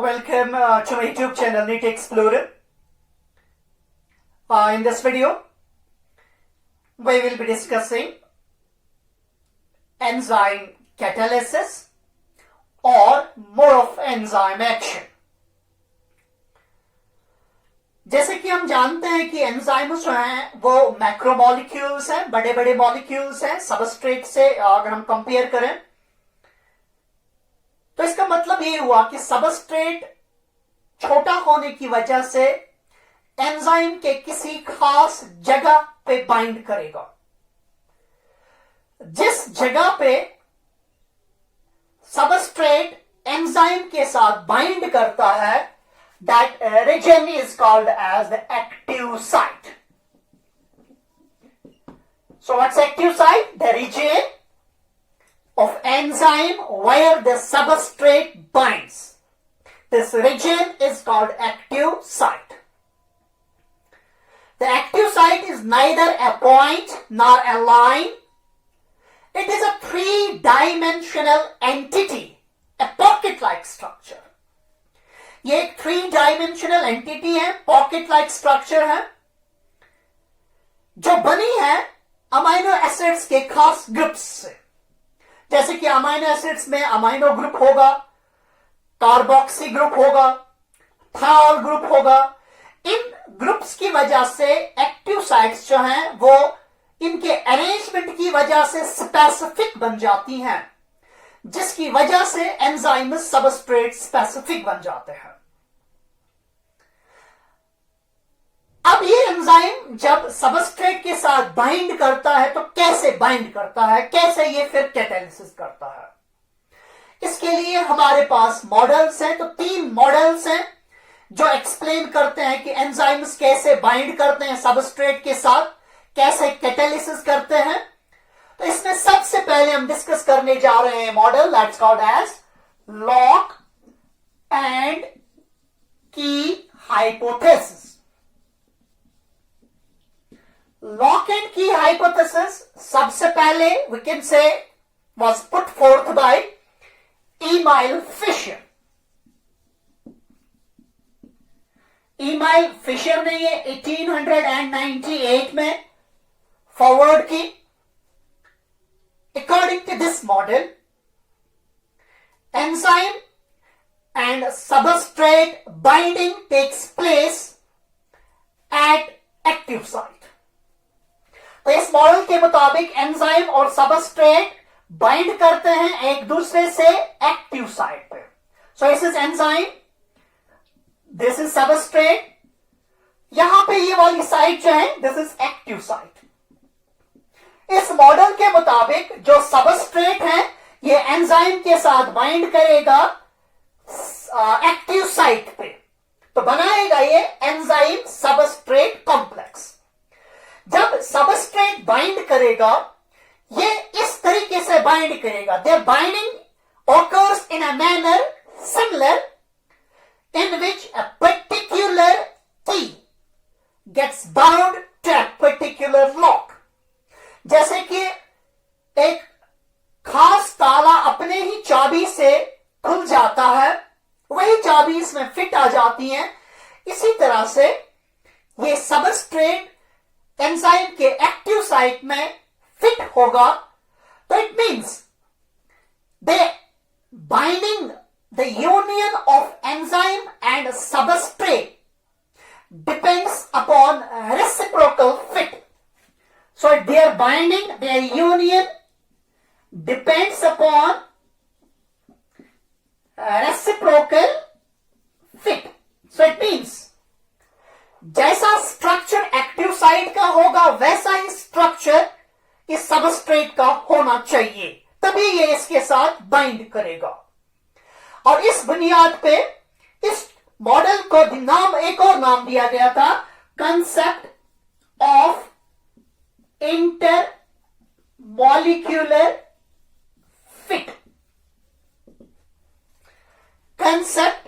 Welcome to my YouTube channel NEET Explorer. In this video, we will be discussing enzyme catalysis or mode of enzyme action. जैसे कि हम जानते हैं कि enzymes जो हैं वो मैक्रोमोलिक्यूल्स हैं, बड़े बड़े मॉलिक्यूल्स हैं. सबस्ट्रेट से अगर हम कंपेयर करें तो इसका मतलब ये हुआ कि सबस्ट्रेट छोटा होने की वजह से एंजाइम के किसी खास जगह पे बाइंड करेगा. जिस जगह पे सबस्ट्रेट एंजाइम के साथ बाइंड करता है, that region is called as the active site. So what's active site? The region of enzyme where the substrate binds. This region is called active site. The active site is neither a point nor a line. It is a three-dimensional entity, a pocket-like structure. ये एक three dimensional entity है, pocket like structure है, जो बनी है amino acids के खास groups से. जैसे कि अमाइनो एसिड्स में अमाइनो ग्रुप होगा, कार्बोक्सी ग्रुप होगा, थाल ग्रुप होगा. इन ग्रुप्स की वजह से एक्टिव साइट्स जो हैं वो इनके अरेंजमेंट की वजह से स्पेसिफिक बन जाती हैं, जिसकी वजह से एंजाइम सबस्ट्रेट स्पेसिफिक बन जाते हैं. अब ये एंजाइम जब सबस्ट्रेट के साथ बाइंड करता है तो कैसे बाइंड करता है, कैसे ये फिर कैटालिसिस करता है, इसके लिए हमारे पास मॉडल्स हैं. तो तीन मॉडल्स हैं जो एक्सप्लेन करते हैं कि एंजाइम्स कैसे बाइंड करते हैं सबस्ट्रेट के साथ, कैसे कैटालिसिस करते हैं. तो इसमें सबसे पहले हम डिस्कस करने जा रहे हैं model that's called as lock and key hypothesis. Lock and key hypothesis सबसे पहले we can say was put forth by Emil Fischer. Emil Fischer ने ये 1898 में फॉरवर्ड की. According to this model, enzyme and substrate binding takes place at active site. तो इस model के मुताबिक एंजाइम और सबस्ट्रेट बाइंड करते हैं एक दूसरे से एक्टिव साइट पे. So this is enzyme, this is substrate. यहां पे ये वाली साइट जो है दिस इज एक्टिव साइट. इस मॉडल के मुताबिक जो सबस्ट्रेट है ये एंजाइम के साथ बाइंड करेगा एक्टिव साइट पे, तो बनाएगा ये एंजाइम सबस्ट्रेट कॉम्प्लेक्स. जब सबस्ट्रेट बाइंड करेगा ये इस तरीके से बाइंड करेगा. Their binding occurs in a manner similar in which a particular key gets bound to a particular lock. जैसे कि एक खास ताला अपने ही चाबी से खुल जाता है, वही चाबी इसमें फिट आ जाती है. इसी तरह से ये सबस्ट्रेट एंजाइम के एक्टिव साइट में फिट होगा. तो it means the binding the union of enzyme and substrate depends upon reciprocal fit. So their binding, their union depends upon reciprocal fit. So it means जैसा structure active site का होगा वैसा ही structure इस substrate का होना चाहिए, तभी ये इसके साथ बाइंड करेगा. और इस बुनियाद पे इस मॉडल को नाम एक और नाम दिया गया था, concept of intermolecular fit. Concept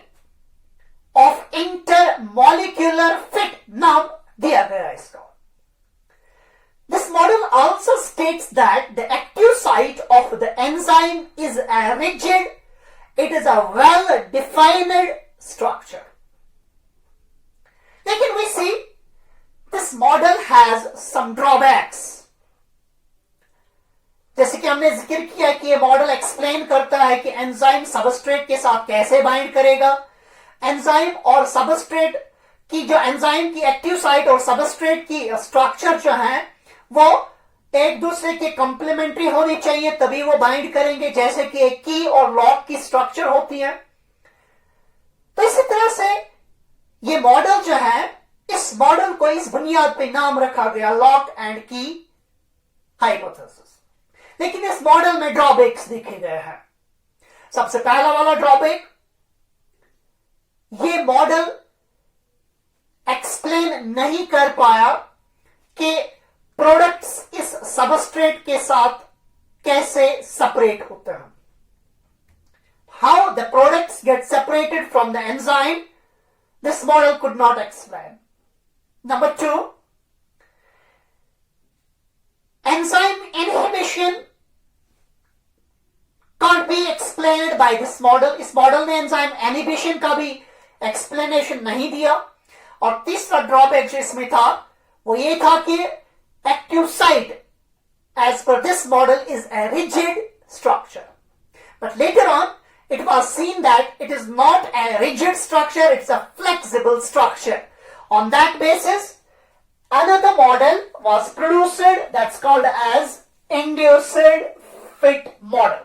of intermolecular fit नाम दिया गया इसका. This model also states that the active site of the enzyme is a rigid, it is a well defined structure. लेकिन we see this model has some drawbacks. जैसे कि हमने जिक्र किया कि ये मॉडल एक्सप्लेन करता है कि एंजाइम सबस्ट्रेट के साथ कैसे बाइंड करेगा, एंजाइम और सबस्ट्रेट की जो एंजाइम की एक्टिव साइट और सबस्ट्रेट की स्ट्रक्चर जो है वो एक दूसरे के कंप्लीमेंट्री होनी चाहिए, तभी वो बाइंड करेंगे, जैसे कि एक की और लॉक की स्ट्रक्चर होती है। तो इसी तरह से ये मॉडल जो है, इस मॉडल को इस बुनियाद पे नाम रखा गया लॉक एंड की हाइपोथेसिस। लेकिन इस मॉडल में ड्रॉबैक्स देखे गए हैं। सबसे पहला वाला ड्रॉबैक, ये मॉडल एक्सप्लेन नहीं कर पाया कि प्रोडक्ट्स इस सबस्ट्रेट के साथ कैसे सेपरेट होते हैं। How the products get separated from the enzyme, this model could not explain. Number 2, enzyme inhibition can't be explained by this model. इस मॉडल ने एंजाइम इनहिबिशन का भी एक्सप्लेनेशन नहीं दिया। और तीसरा ड्रॉबैक जो इसमें था वो ये था कि active site as per this model is a rigid structure, but later on it was seen that it is not a rigid structure, it's a flexible structure. On that basis another model was produced that's called as induced fit model.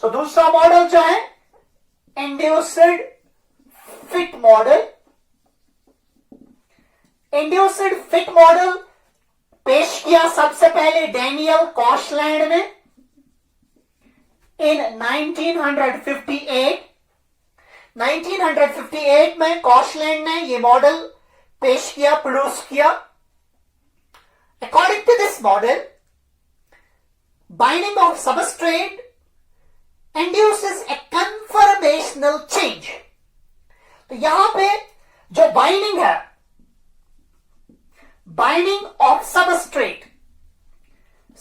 So दूसरा model जो है induced fit model, induced fit model पेश किया सबसे पहले Daniel कॉशलैंड ने इन 1958। 1958 में कॉशलैंड ने ये मॉडल पेश किया, प्रोड्यूस किया। According to this model, binding of substrate induces a conformational change. तो यहां पे जो बाइंडिंग है, बाइंडिंग ऑफ सबस्ट्रेट,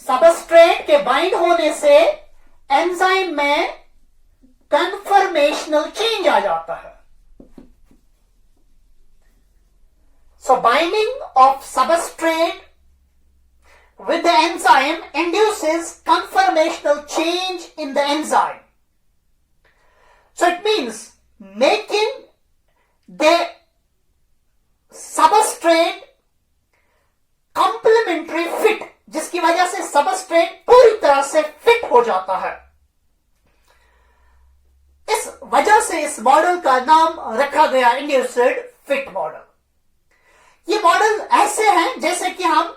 सबस्ट्रेट के बाइंड होने से एंजाइम में कन्फर्मेशनल चेंज आ जाता है। So binding of substrate with the enzyme induces conformational change in the enzyme. So it means making the substrate complementary fit, जिसकी वजह से सबस्ट्रेट पूरी तरह से फिट हो जाता है। इस वजह से इस मॉडल का नाम रखा गया इंड्यूस्ड फिट मॉडल। ये मॉडल ऐसे हैं जैसे कि हम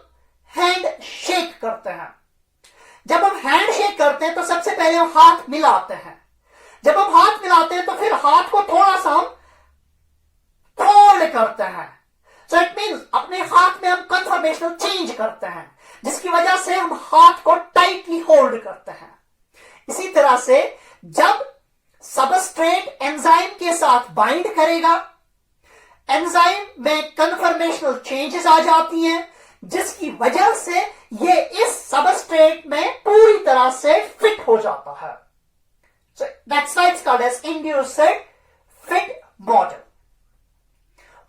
हैंड शेक करते हैं। जब हम हैंड शेक करते हैं तो सबसे पहले हम हाथ मिलाते हैं। जब हम हाथ मिलाते हैं तो फिर हाथ को थोड़ा सा हम फोल्ड करते हैं। सो इट मींस अपने हाथ में हम कन्फर्मेशनल चेंज करते हैं, जिसकी वजह से हम हाथ को टाइटली होल्ड करते हैं। इसी तरह से जब सबस्ट्रेट एंजाइम के साथ बाइंड करेगा, एंजाइम में कन्फर्मेशनल चेंजेस आ जाती हैं, जिसकी वजह से ये इस सबस्ट्रेट में पूरी तरह से फिट हो जाता है। So that's why it's called as induced fit model.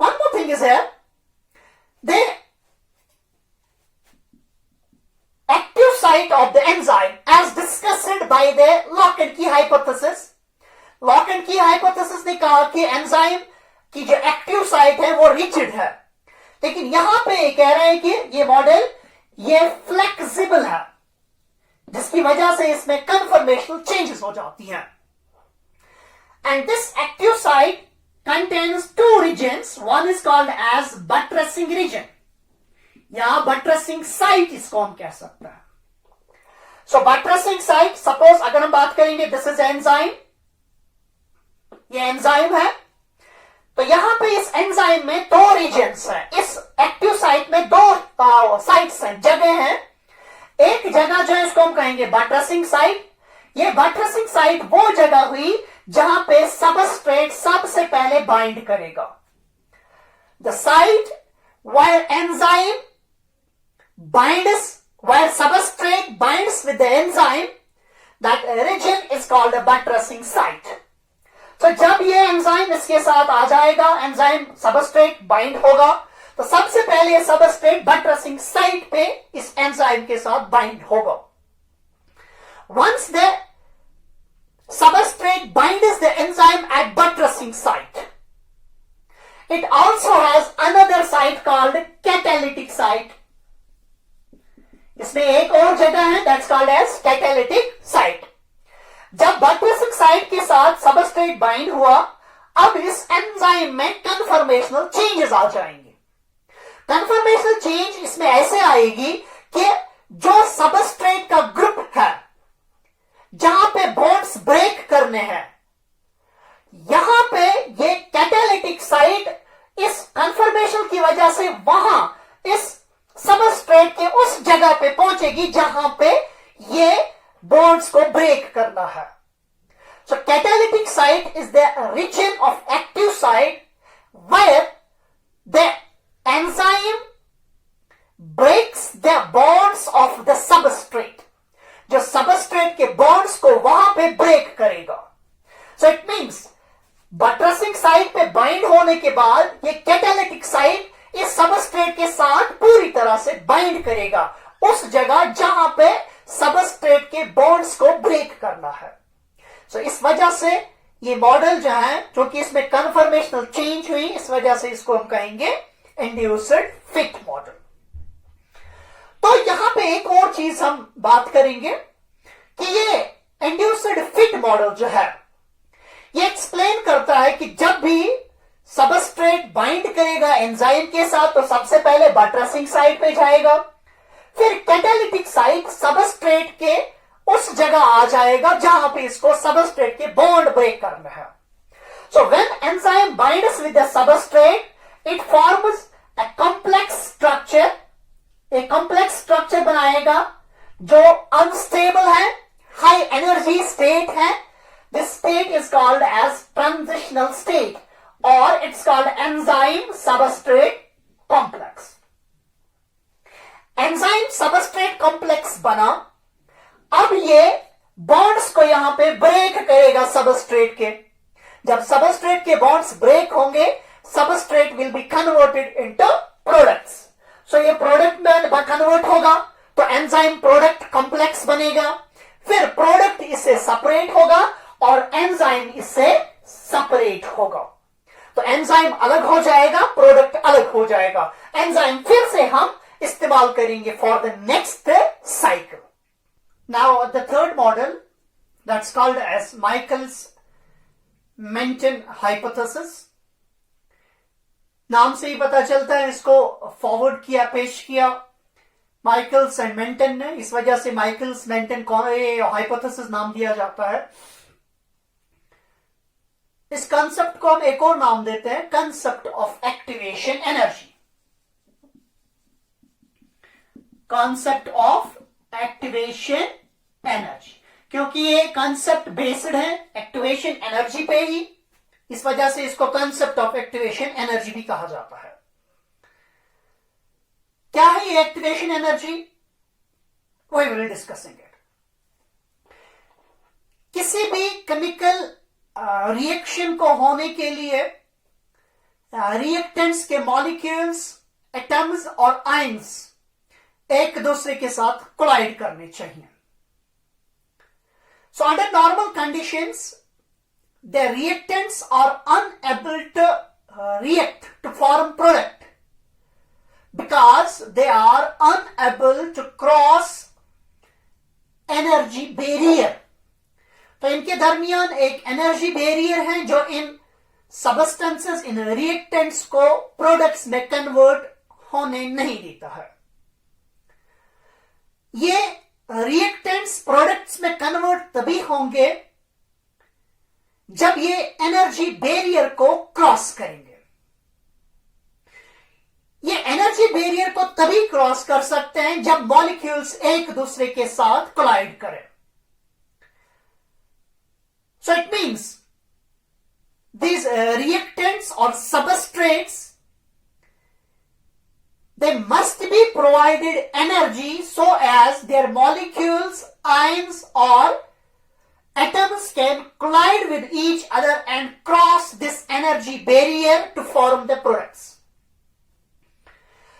One more thing is here, the active site of the enzyme as discussed by the lock and key hypothesis. Lock and key hypothesis ने कहा कि enzyme की जो active site है वो rigid है, लेकिन यहां पे ये कह रहे हैं कि ये मॉडल ये फ्लेक्सिबल है, जिसकी वजह से इसमें कन्फर्मेशनल चेंजेस हो जाती हैं। And this active site contains two regions, one is called as buttressing region या बटरेसिंग साइट, इसको हम कह सकते हैं। सो बटरेसिंग साइट, सपोज अगर हम बात करेंगे दिस इज एंजाइम, ये एंजाइम है, तो यहां पे इस एंजाइम में दो रीजन्स हैं। इस एक्टिव साइट में दो साइट्स हैं, जगह हैं। एक जगह जो है इसको हम कहेंगे बटरेसिंग साइट। ये बटरेसिंग साइट वो जगह हुई जहां पे सबस्ट्रेट सबसे पहले बाइंड करेगा। The site where enzyme binds, where substrate binds with the enzyme, that region is called a buttressing site. तो जब ये एंजाइम इसके साथ आ जाएगा, एंजाइम सबस्ट्रेट बाइंड होगा, तो सबसे पहले सबस्ट्रेट बटरसिंग साइट पे इस एंजाइम के साथ बाइंड होगा. Once the substrate binds the enzyme at buttressing site, it also has another site called catalytic site. इसमें एक और जगह है, that's called as catalytic site. जब buttressing site के साथ सबस्ट्रेट बाइंड हुआ, अब इस एंजाइम में कन्फर्मेशनल चेंजेस आ जाएंगे. कन्फर्मेशनल चेंज इसमें ऐसे आएगी कि जो सबस्ट्रेट का ग्रुप है जहां पे बॉन्ड्स ब्रेक करने हैं, यहां पे ये कैटालिटिक साइट इस कन्फर्मेशन की वजह से वहां इस सबस्ट्रेट के उस जगह पे पहुंचेगी जहां पे ये बॉन्ड्स को ब्रेक करना है. So catalytic site is the region of active site where the enzyme breaks the bonds of the substrate. जो सबस्ट्रेट के बॉन्ड्स को वहां पे ब्रेक करेगा. So it means buttressing site पे बाइंड होने के बाद ये कैटालिटिक साइट इस सबस्ट्रेट के साथ पूरी तरह से बाइंड करेगा उस जगह जहां पे सबस्ट्रेट के बॉन्ड्स को ब्रेक करना है. सो इस वजह से ये मॉडल जो है, जो कि इसमें कन्फर्मेशनल चेंज हुई, इस वजह से इसको हम कहेंगे इंड्यूस्ड फिट मॉडल. तो यहां पे एक और चीज हम बात करेंगे कि ये इंड्यूस्ड फिट मॉडल जो है, ये एक्सप्लेन करता है कि जब भी सबस्ट्रेट बाइंड करेगा एंजाइम के साथ, तो सबसे पहले बटरसिंग साइट पे जाएगा, फिर कैटालिटिक साइट सबस्ट्रेट के उस जगह आ जाएगा जहां पे इसको सबस्ट्रेट के बॉन्ड ब्रेक करना है. So when enzyme binds with the substrate, it forms a complex structure. एक कॉम्प्लेक्स स्ट्रक्चर बनाएगा जो अनस्टेबल है, हाई एनर्जी स्टेट है. This state is called as transitional state और it's called enzyme substrate complex. Enzyme substrate complex बना. अब ये bonds को यहां पे ब्रेक करेगा सबस्ट्रेट के. जब सबस्ट्रेट के बॉन्ड्स ब्रेक होंगे, substrate will be converted into products. So ये प्रोडक्ट में कन्वर्ट होगा तो एंजाइम प्रोडक्ट कॉम्प्लेक्स बनेगा. फिर प्रोडक्ट इससे सेपरेट होगा और एंजाइम इससे सेपरेट होगा. तो एंजाइम अलग हो जाएगा, प्रोडक्ट अलग हो जाएगा. एंजाइम फिर से हम इस्तेमाल करेंगे for the next cycle. Now the third model, that's called as Michaelis Menten hypothesis. नाम से ही पता चलता है, इसको फॉरवर्ड किया, पेश किया माइकल्स एंड मेंटन ने. इस वजह से माइकल्स मेंटन को हाइपोथेसिस नाम दिया जाता है. इस कंसेप्ट को हम एक और नाम देते हैं, concept of activation energy. Concept of activation energy, क्योंकि ये कंसेप्ट बेस्ड है एक्टिवेशन एनर्जी पे ही, इस वजह से इसको कंसेप्ट ऑफ एक्टिवेशन एनर्जी भी कहा जाता है. क्या है ये activation energy? We will discussing it. किसी भी केमिकल रिएक्शन को होने के लिए रिएक्टेंट्स के मॉलिक्यूल्स, एटम्स और आयंस एक दूसरे के साथ कोलाइड करने चाहिए. So under normal conditions the reactants are unable to react to form product because they are unable to cross energy barrier. तो इनके दरमियान एक एनर्जी बैरियर है जो इन सबस्टेंसेस, इन रिएक्टेंट्स को प्रोडक्ट्स में कन्वर्ट होने नहीं देता है. ये रिएक्टेंट्स प्रोडक्ट्स में कन्वर्ट तभी होंगे जब ये एनर्जी बैरियर को क्रॉस करेंगे. ये एनर्जी बैरियर को तभी क्रॉस कर सकते हैं जब मॉलिक्यूल्स एक दूसरे के साथ कोलाइड करें. So it means these reactants or substrates, they must be provided energy so as their molecules, ions or atoms can collide with each other and cross this energy barrier to form the products.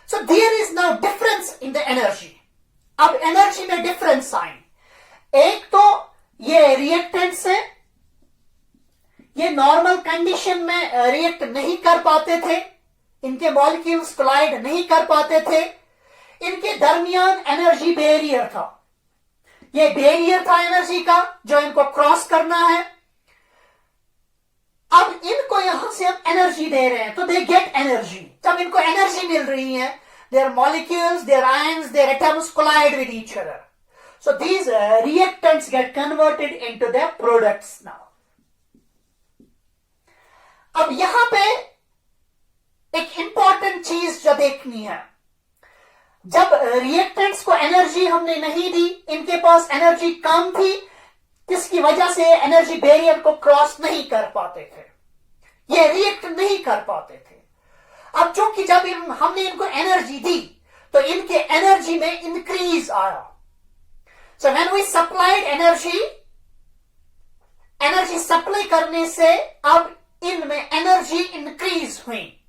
So there is now difference in the energy. अब energy में difference आए. एक तो ये reactants है, ये normal condition में react नहीं कर पाते थे, इनके मॉलिक्यूल्स कोलाइड नहीं कर पाते थे, इनके दरमियान एनर्जी बैरियर था. ये बैरियर था एनर्जी का जो इनको क्रॉस करना है. अब इनको यहां से हम एनर्जी दे रहे हैं तो दे गेट एनर्जी. जब इनको एनर्जी मिल रही है, their molecules, their ions, their atoms collide with each other. So these reactants get converted into their products now. अब यहां पे एक इंपॉर्टेंट चीज जो देखनी है, जब रिएक्टेंट्स को एनर्जी हमने नहीं दी, इनके पास एनर्जी कम थी, जिसकी वजह से एनर्जी बैरियर को क्रॉस नहीं कर पाते थे, ये रिएक्ट नहीं कर पाते थे. अब चूंकि जब हमने इनको एनर्जी दी तो इनके एनर्जी में इंक्रीज आया. So when we supplied energy supply करने से अब इनमें एनर्जी इंक्रीज हुई.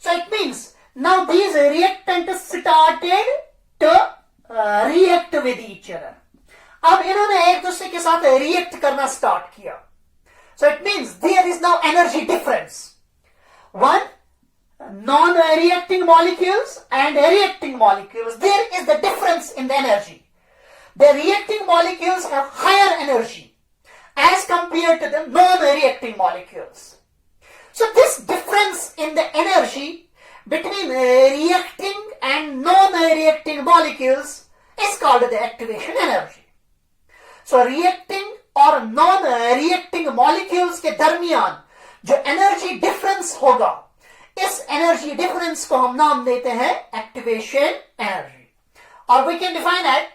So it means now these reactants started to react with each other. अब इन्होंने एक दूसरे के साथ रिएक्ट करना स्टार्ट किया. So it means there is now energy difference. One non-reacting molecules and reacting molecules, there is the difference in the energy. The reacting molecules have higher energy as compared to the non-reacting molecules. So this difference in the energy between reacting and non-reacting molecules is called the activation energy. So reacting और non-reacting molecules के दरमियान जो energy difference होगा, इस energy difference को हम नाम देते हैं एक्टिवेशन एनर्जी. और we can define at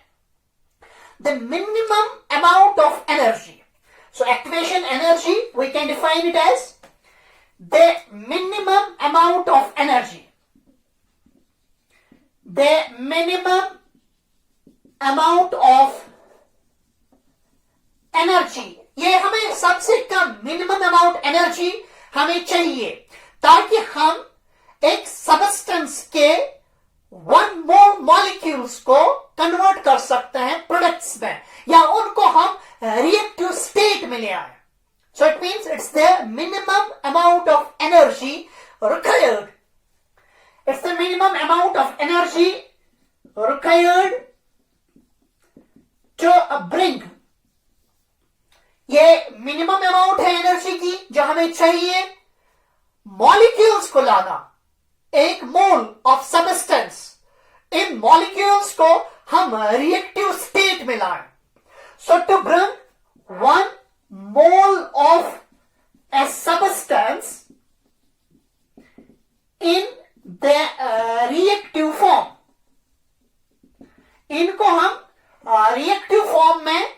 the minimum amount of energy. So activation energy we can define it as the minimum amount of energy. The minimum amount of energy, ये हमें सबसे कम minimum amount energy हमें चाहिए ताकि हम एक substance के 1 मोल molecules को कन्वर्ट कर सकते हैं प्रोडक्ट्स में, या उनको हम रिएक्टिव स्टेट में ले आए. So it means it's the minimum amount of energy required. It's the minimum amount of energy required to bring. ये मिनिमम अमाउंट है एनर्जी की जो हमें चाहिए मॉलिक्यूल्स को लाना, एक मोल ऑफ सबस्टेंस. इन मॉलिक्यूल्स को हम रिएक्टिव स्टेट में लाएं. So to bring 1 mole of a substance in the reactive form, इनको हम रिएक्टिव फॉर्म में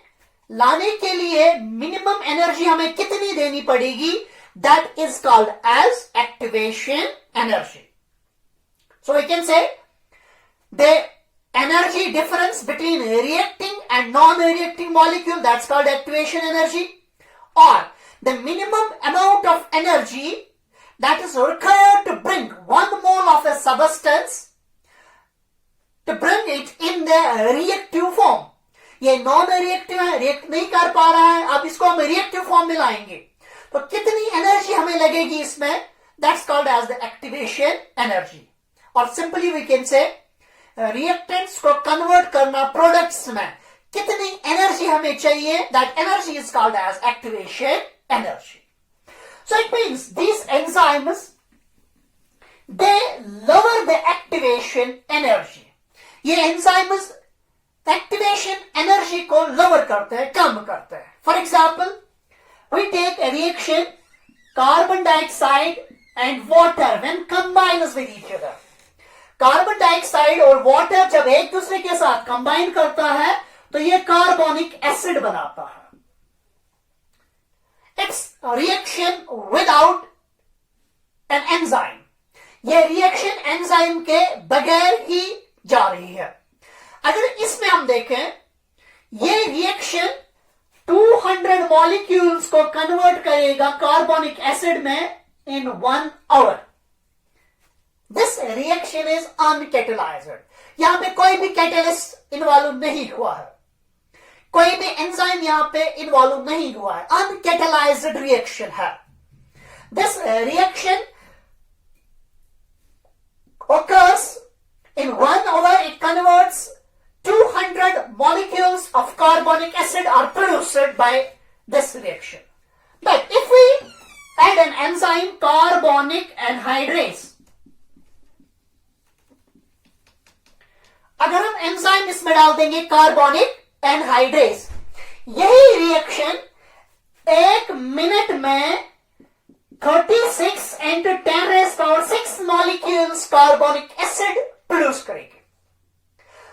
लाने के लिए मिनिमम एनर्जी हमें कितनी देनी पड़ेगी? That is called as activation energy. So we can say the energy difference between reacting and non-reacting molecule, that's called activation energy. Or the minimum amount of energy that is required to bring 1 mole of a substance, to bring it in the reactive form. ये non-reactive है, react नहीं कर पा रहा है, अब इसको हम reactive form में लाएंगे तो कितनी एनर्जी हमें लगेगी इसमें? That's called as the activation energy. और simply we can say reactants को कन्वर्ट करना प्रोडक्ट्स में कितनी एनर्जी हमें चाहिए, that energy is called as activation energy. So it means these enzymes they lower the activation energy. ये enzymes activation energy को lower करते हैं, कम करते हैं. For example we take a reaction carbon dioxide and water when combined with each other. Carbon dioxide और water जब एक दूसरे के साथ कंबाइन करता है तो ये कार्बोनिक एसिड बनाता है. It's reaction without an enzyme. ये रिएक्शन एंजाइम के बगैर ही जा रही है. अगर इसमें हम देखें, ये रिएक्शन 200 मॉलिक्यूल्स को कन्वर्ट करेगा कार्बोनिक एसिड में in 1 hour. This reaction is uncatalyzed. यहां पे कोई भी कैटेलिस्ट इन्वॉल्व नहीं हुआ है, कोई भी एंजाइम यहां पे इन्वॉल्व नहीं हुआ है, अनकैटेलाइज्ड रिएक्शन है. This reaction occurs in 1 hour. It converts 200 molecules of carbonic acid are produced by this reaction. But if we add an enzyme carbonic anhydrase, अगर हम एंजाइम इसमें डाल देंगे कार्बोनिक एनहाइड्रेस, यही रिएक्शन 1 मिनट में 36 into 10⁻⁶ molecules carbonic acid produce करेगी.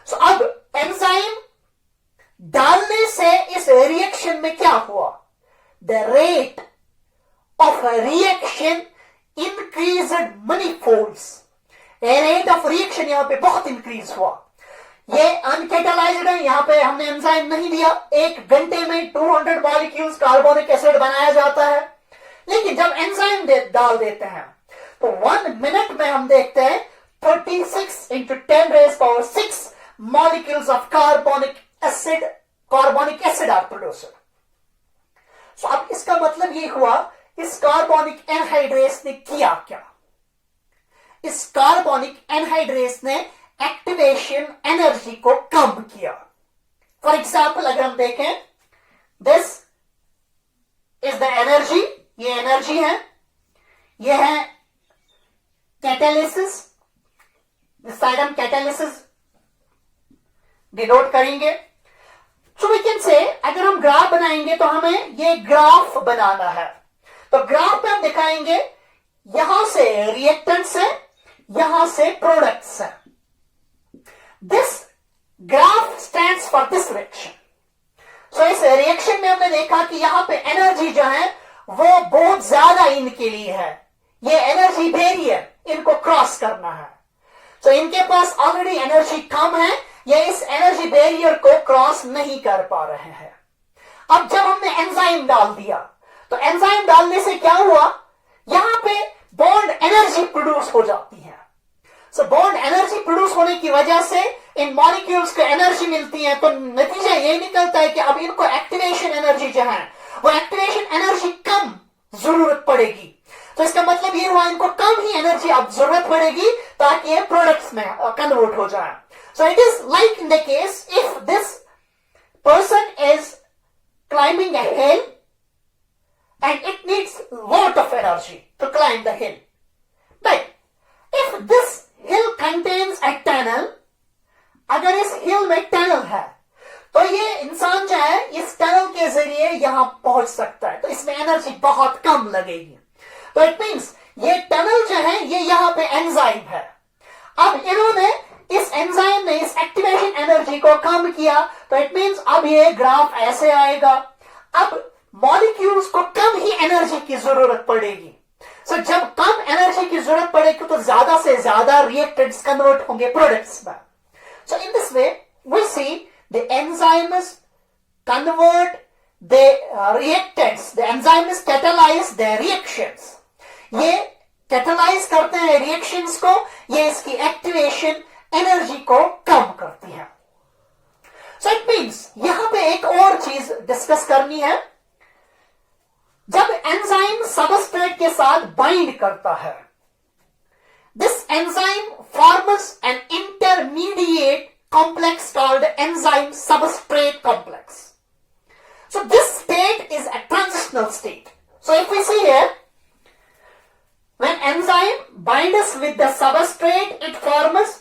सो अब enzyme डालने से इस रिएक्शन में क्या हुआ? The rate of reaction increased many folds. Rate of reaction यहां पे बहुत इंक्रीज हुआ. ये अनकैटालाइज्ड है, यहां पे हमने एंजाइम नहीं दिया. 1 घंटे में 200 मॉलिक्यूल्स कार्बोनिक एसिड बनाया जाता है. लेकिन जब एंजाइम डाल देते हैं तो 1 मिनट में हम देखते हैं 36 into 10⁻⁶ molecules of carbonic acid are produced. So अब इसका मतलब ये हुआ, इस कार्बोनिक एनहाइड्रेस ने किया क्या? इस कार्बोनिक एनहाइड्रेस ने एक्टिवेशन एनर्जी को कम किया. फॉर एग्जाम्पल अगर हम देखें, दिस इज द एनर्जी, ये एनर्जी है, ये है कैटालिसिस. इस साइड हम कैटालिसिस डिनोट करेंगे. सो वी कैन से अगर हम ग्राफ बनाएंगे तो हमें ये ग्राफ बनाना है. तो ग्राफ में हम दिखाएंगे यहां से रिएक्टेंट्स है, यहां से प्रोडक्ट्स है. This graph stands for this reaction. So इस रिएक्शन में हमने देखा कि यहां पे एनर्जी जो है वो बहुत ज्यादा इनके लिए है. ये एनर्जी बैरियर, इनको क्रॉस करना है. सो इनके पास ऑलरेडी एनर्जी कम है, ये इस एनर्जी बैरियर को क्रॉस नहीं कर पा रहे हैं. अब जब हमने एंजाइम डाल दिया तो एंजाइम डालने से क्या हुआ? यहां पे बॉन्ड एनर्जी प्रोड्यूस हो जाती है. सो बॉन्ड एनर्जी प्रोड्यूस होने की वजह से इन मॉलिक्यूल्स को एनर्जी मिलती है. तो नतीजा ये निकलता है कि अब इनको एक्टिवेशन एनर्जी जो है वो एक्टिवेशन एनर्जी कम जरूरत पड़ेगी. तो इसका मतलब ये हुआ इनको कम ही एनर्जी अब जरूरत पड़ेगी ताकि ये प्रोडक्ट्स में कन्वर्ट हो जाए. So it is like in the case if this person is climbing a hill and it needs lot of energy to climb the hill. But if this hill contains a tunnel, अगर इस हिल में tunnel है तो ये इंसान जो है इस टनल के जरिए यहां पहुंच सकता है. तो इसमें एनर्जी बहुत कम लगेगी. तो इट मींस ये टनल जो है ये यहां पे एंजाइम है. अब इन्होंने इस एंजाइम ने इस एक्टिवेशन एनर्जी को कम किया. तो इट मींस अब ये ग्राफ ऐसे आएगा. अब मॉलिक्यूल्स को कम ही एनर्जी की जरूरत पड़ेगी. सो जब कम एनर्जी की जरूरत पड़ेगी तो ज्यादा से ज्यादा रिएक्टेंट्स कन्वर्ट होंगे प्रोडक्ट्स में. So in this way we see the enzymes convert the reactants, the enzymes catalyse the reactions. ये कैटालाइज करते हैं रिएक्शंस को, ये इसकी एक्टिवेशन एनर्जी को कम करती है. सो इट मींस यहां पे एक और चीज डिस्कस करनी है. जब एंजाइम सबस्ट्रेट के साथ बाइंड करता है, this enzyme forms an intermediate complex called enzyme substrate complex. So this state is a transitional state. So if we see here, when enzyme binds with the substrate, it forms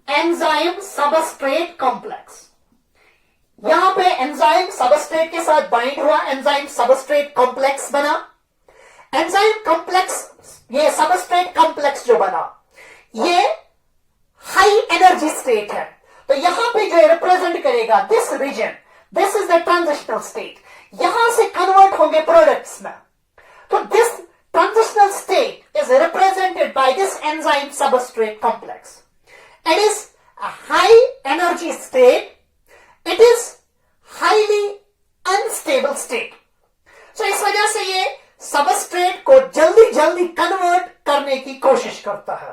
enzyme substrate complex. यहां पे enzyme substrate के साथ bind हुआ, enzyme substrate complex बना. Enzyme complex, ये substrate complex जो बना ये हाई एनर्जी स्टेट है. तो यहां पे जो रिप्रेजेंट करेगा this region, this is the transitional state. यहां से कन्वर्ट होंगे प्रोडक्ट्स में. तो this transitional state is represented by this enzyme substrate complex. It is a high energy state. It is highly unstable state. So इस वजह से ये substrate को जल्दी जल्दी कन्वर्ट करने की कोशिश करता है।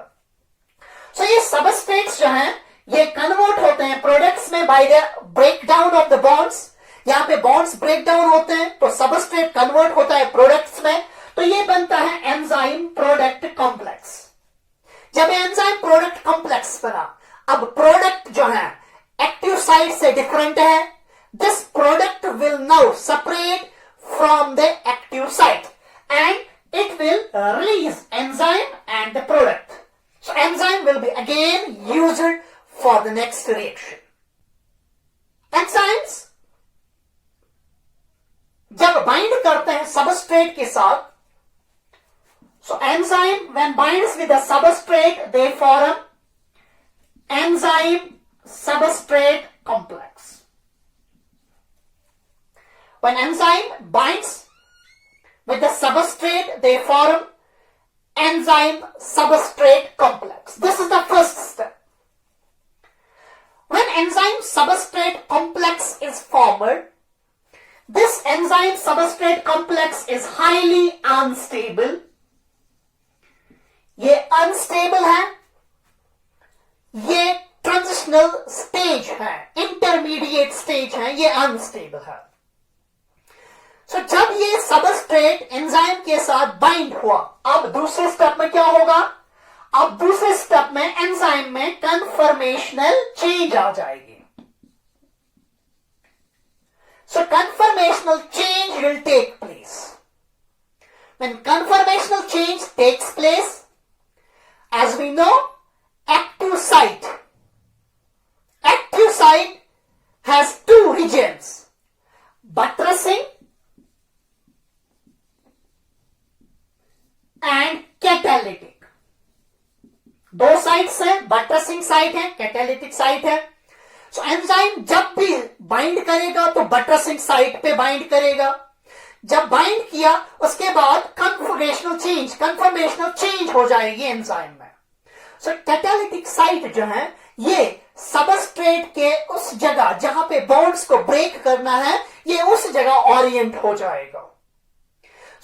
सो ये सबस्ट्रेट्स जो हैं ये कन्वर्ट होते हैं प्रोडक्ट्स में by the breakdown of the bonds. यहां पे बॉन्ड्स ब्रेक डाउन होते हैं तो सबस्ट्रेट कन्वर्ट होता है प्रोडक्ट्स में, तो ये बनता है एंजाइम प्रोडक्ट कॉम्प्लेक्स। जब एंजाइम प्रोडक्ट कॉम्प्लेक्स बना, अब प्रोडक्ट जो है एक्टिव साइट से डिफरेंट है। This product will now separate from the active site and it will release enzyme and the product. So enzyme will be again used for the next reaction. Enzymes जब bind करते हैं substrate के साथ, so enzyme when binds with the substrate they form enzyme substrate complex. When enzyme binds with the substrate they form enzyme substrate complex. This is the first step. When enzyme substrate complex is formed, this enzyme substrate complex is highly unstable. ये unstable है, ये transitional stage है, intermediate stage है, ये unstable है। सो जब ये substrate enzyme के साथ बाइंड हुआ, अब दूसरे स्टेप में क्या होगा? अब दूसरे स्टेप में एंजाइम में कन्फर्मेशनल चेंज आ जाएगी। So conformational change will take place. When conformational change takes place, as we know, active site has two regions, buttressing and catalytic. दो साइट्स है, बटरसिंग साइट है, कैटालिटिक साइट है। So enzyme जब भी bind करेगा तो बटरसिंग साइट पे bind करेगा। जब बाइंड किया उसके बाद कन्फर्मेशनल चेंज हो जाएगी एंजाइम में। सो कैटालिटिक साइट जो है ये सबस्ट्रेट के उस जगह जहां पे बॉन्ड्स को ब्रेक करना है, ये उस जगह ओरिएंट हो जाएगा।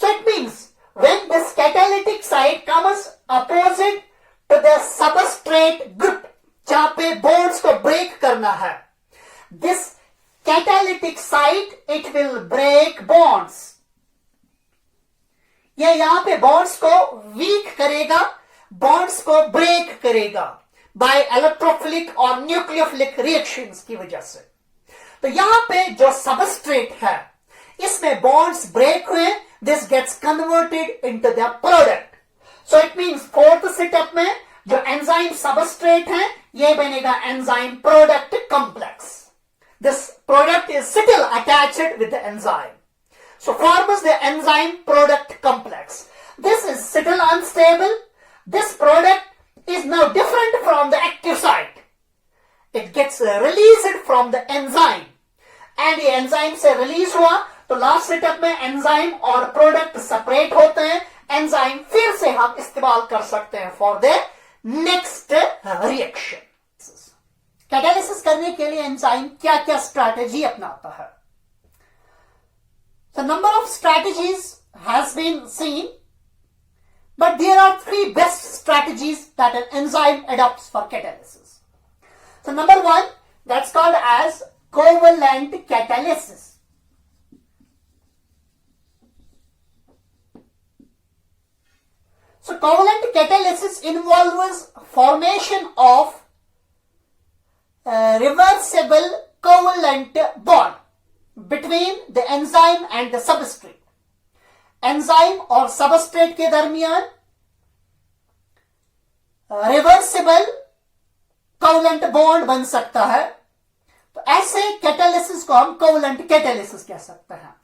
So it means when this catalytic site comes opposite to the substrate group जहां पे bonds को break करना है, this catalytic site it will break bonds. ये यहां पे bonds को weak करेगा, bonds को break करेगा by electrophilic और nucleophilic reactions की वजह से। तो यहां पे जो substrate है इसमें bonds break हुए, this gets converted into the product. So it means fourth step में जो enzyme substrate है ये बनेगा enzyme product complex. This product is still attached with the enzyme. So forms the enzyme product complex. This is still unstable. This product is now different from the active site. It gets released from the enzyme. And ये enzyme से release हुआ तो last step में enzyme और product separate होते हैं। Enzyme फिर से हम इस्तेमाल कर सकते हैं for the next reaction. Catalysis करने के लिए एंजाइम क्या क्या स्ट्रैटेजी अपनाता है? The number of strategies has been seen, but there are 3 best strategies that an enzyme adopts for catalysis. So number 1, that's called as covalent catalysis. So covalent catalysis involves formation of reversible covalent bond between the enzyme and the substrate. Enzyme और substrate के दरमियान reversible covalent bond बन सकता है, तो ऐसे catalysis को हम कोवलेंट कैटालिसिस कह सकते हैं।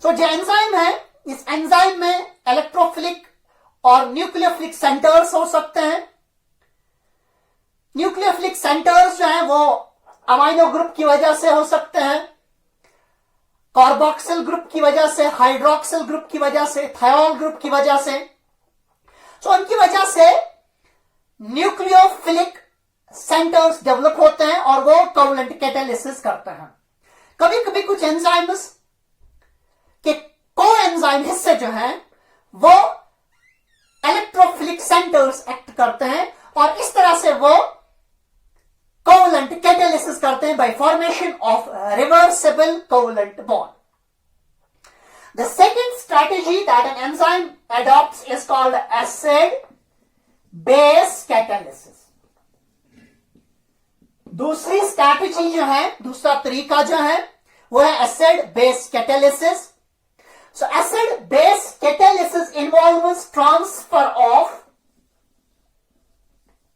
सो जो एंजाइम है, इस एंजाइम में इलेक्ट्रोफिलिक और न्यूक्लियोफिलिक सेंटर्स हो सकते हैं। न्यूक्लियोफिलिक सेंटर्स जो है वो अमाइनो ग्रुप की वजह से हो सकते हैं, कार्बोक्सिल ग्रुप की वजह से, हाइड्रोक्सिल ग्रुप की वजह से, थायोल ग्रुप की वजह से। सो उनकी वजह से न्यूक्लियोफिलिक सेंटर्स डेवलप होते हैं और वो कोवलेंट कैटालिसिस करते हैं। कभी कभी कुछ एंजाइम्स के को एंजाइम हिस्से जो हैं वो इलेक्ट्रोफिलिक सेंटर्स एक्ट करते हैं और इस तरह से वो कोवलेंट कैटालिसिस करते हैं bye formation of reversible covalent bond. The second strategy that an enzyme adopts is called acid-base catalysis. दूसरी स्ट्रैटेजी जो है, दूसरा तरीका जो है वो है acid base catalysis. So acid-base catalysis involves transfer of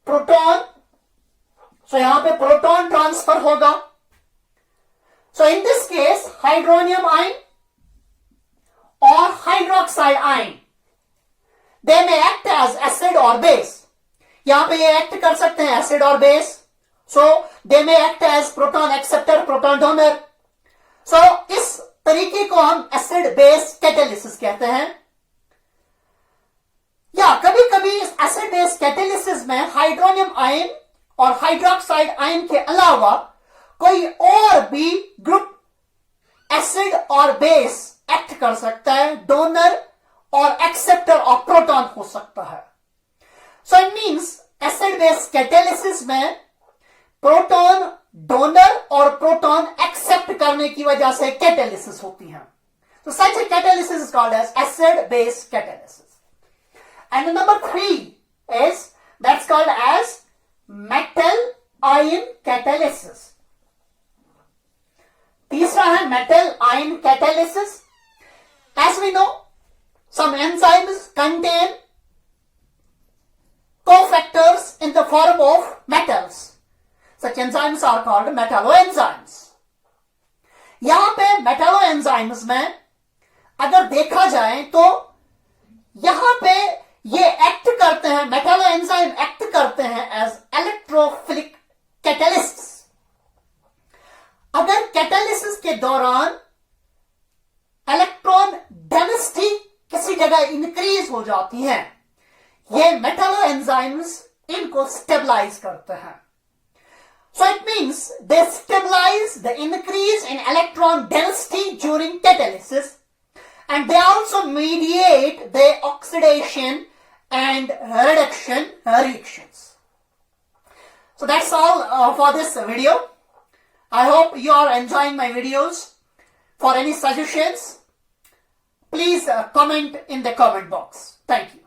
proton. So यहां पे प्रोटॉन ट्रांसफर होगा. So in this case hydronium ion or hydroxide ion, they may act as acid or base. यहां पे ये एक्ट कर सकते हैं एसिड और base. So they may act as proton acceptor, proton donor. So इस तरीके को हम एसिड बेस कैटालिसिस कहते हैं. या कभी कभी इस एसिड बेस कैटालिसिस में हाइड्रोनियम आयन और हाइड्रोक्साइड आयन के अलावा कोई और भी ग्रुप एसिड और बेस एक्ट कर सकता है. डोनर और एक्सेप्टर ऑफ प्रोटॉन हो सकता है. So it means acid base catalysis में प्रोटॉन डोनर और प्रोटॉन एक्सेप्ट करने की वजह से कैटालिसिस होती है. तो such a catalysis is called as acid base catalysis. And number 3 is that's called as metal ion catalysis. तीसरा है metal ion catalysis. As we know, some enzymes contain cofactors in the form of metals. Such enzymes are called metalloenzymes. यहां पे metalloenzymes में अगर देखा जाए तो यहां पे ये एक्ट करते हैं, metalloenzyme एक्ट करते हैं एज इलेक्ट्रोफिलिक कैटालिस्ट्स. अगर कैटालिसिस के दौरान इलेक्ट्रॉन डेंसिटी किसी जगह इंक्रीज हो जाती है, ये मेटालोएंजाइम्स इनको स्टेबलाइज करते हैं. So it means they stabilize the increase in electron density during catalysis and they also mediate the oxidation and reduction reactions. So that's all for this video. I hope you are enjoying my videos. For any suggestions, please comment in the comment box. Thank you.